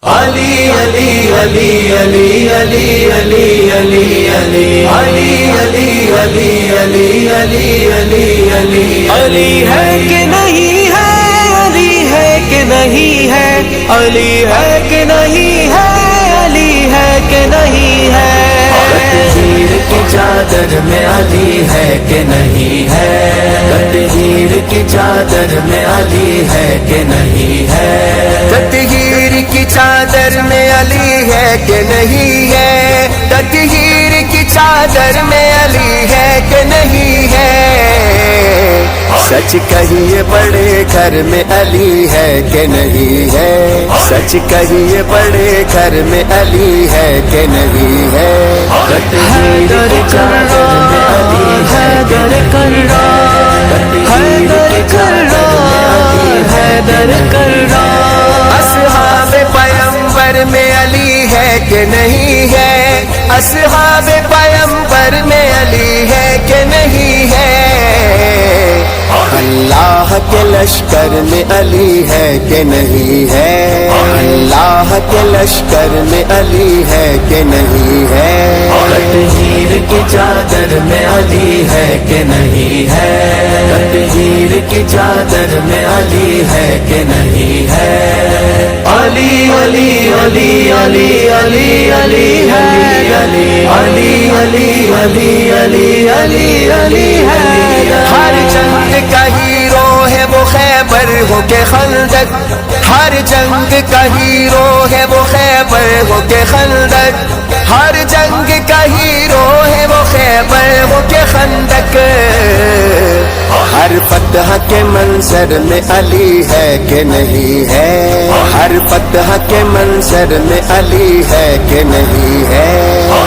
علی علی علی علی علی علی علی علی علی علی علی علی علی علی علی علی ہے کہ نہیں ہے، علی ہے کہ نہیں ہے، علی ہے کہ نہیں ہے، علی ہے کہ نہیں ہے، تطہیر کی چادر میں علی ہے کہ نہیں ہے، تطہیر کی چادر میں علی ہے کہ نہیں ہے، تطہیر کی چادر میں علی ہے کہ نہیں ہے، تطہیر کی چادر میں علی ہے کہ نہیں ہے، سچ کہیے بڑے گھر میں علی ہے کہ نہیں ہے، سچ کہیے بڑے گھر میں علی ہے کہ نہیں ہے، تطہیر کی چادر میں علی ہے کہ نہیں ہے، تطہیر کی چادر میں علی ہے کہ نہیں ہے، اصحاب پیمبر میں علی ہے کہ نہیں ہے، اصحاب پیمبر میں علی ہے کہ نہیں ہے، اللہ کے لشکر میں علی ہے کہ نہیں ہے، اللہ کے لشکر میں علی ہے کہ نہیں ہے، تطہیر کی چادر میں علی ہے کہ نہیں ہے، تطہیر کی چادر میں علی ہے کہ نہیں ہے، علی علی علی علی علی علی علی علی علی علی علی علی علی علی ہر جنگ کا ہیرو ہے وہ خیبر ہو کے خندق، ہر جنگ کا ہیرو ہے وہ خیبر ہو کے خندق، ہر جنگ کا ہیرو ہے وہ خیبر ہو کے خندق، ہر فتح کے منظر میں علی ہے کہ نہیں ہے، ہر فتح کے منظر میں علی ہے کہ نہیں ہے،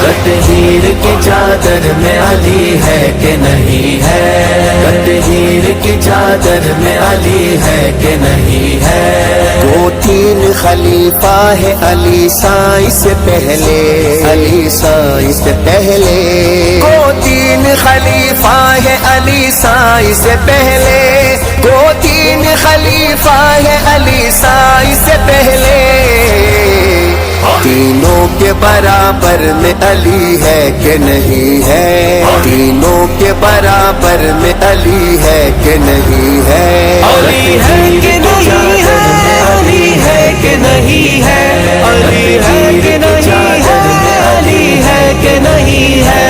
تطہیر کی چادر میں علی ہے کہ نہیں ہے، تطہیر کی چادر میں علی ہے کہ نہیں ہے، دو تین خلیفہ ہے علی سائیں سے پہلے، علی سائیں سے پہلے، دو تین خلیفہ ہے علی سائیں سے پہلے، دو تین خلیفہ ہے علی سائیں سے پہلے، تینوں کے برابر میں علی ہے کہ نہیں ہے، تینوں کے برابر میں علی ہے کہ نہیں ہے، علی ہے کہ نہیں ہے، علی ہے کہ نہیں ہے، علی ہے کہ نہیں ہے، علی ہے کہ نہیں ہے،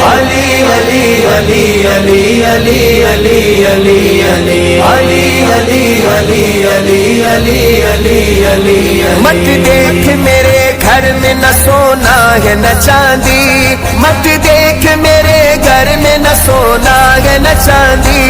علی علی علی علی علی علی علی علی علی علی علی علی علی علی علی مت دیکھ میرے گھر میں نہ سونا ہے نہ چاندی، مت دیکھ میرے گھر میں نہ سونا ہے نہ چاندی،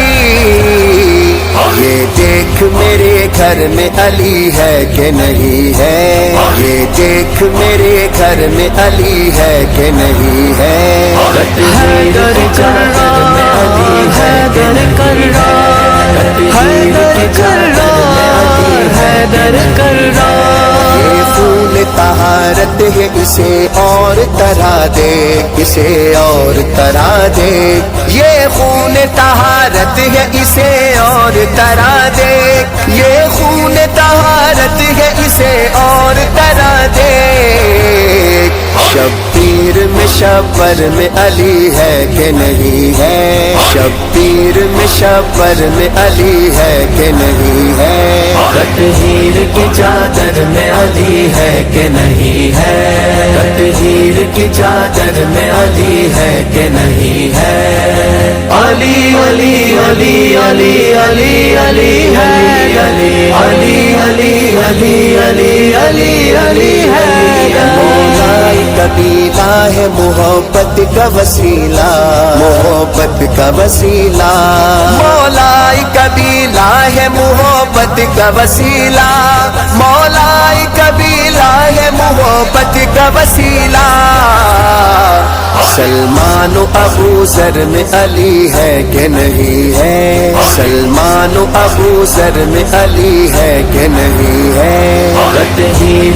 یہ دیکھ میرے گھر میں علی ہے کہ نہیں ہے، یہ دیکھ میرے گھر میں علی ہے کہ نہیں ہے، تطہیر کی چادر میں علی ہے کہ نہیں ہے، تطہیر کی چادر میں علی ہے کہ نہیں ہے، یہ خون طہارت ہے اسے اور طرح دے، اسے اور طرح دے، یہ خون طہارت ہے اسے اور طرح دے، یہ خون طہارت ہے اسے اور طرح دے، شبیر میں شبر میں علی ہے کہ نہیں ہے، شبیر میں شبر میں علی ہے کہ نہیں ہے، تطہیر کی چادر میں علی ہے کہ نہیں ہے، تطہیر کی چادر میں علی ہے کہ نہیں ہے، علی علی علی علی علی علی علی علی علی علی علی علی علی علی مولائی قبیلہ ہے محبت کا وسیلہ، محبت کا وسیلہ، مولائی قبیلہ ہے محبت کا وسیلہ، مولائی قبیلہ ہے محبت کا وسیلہ، سلمان و ابو ذر میں علی ہے کہ نہیں ہے، سلمان و ابو ذر میں علی ہے کہ نہیں ہے، تطہیر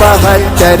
72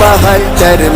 72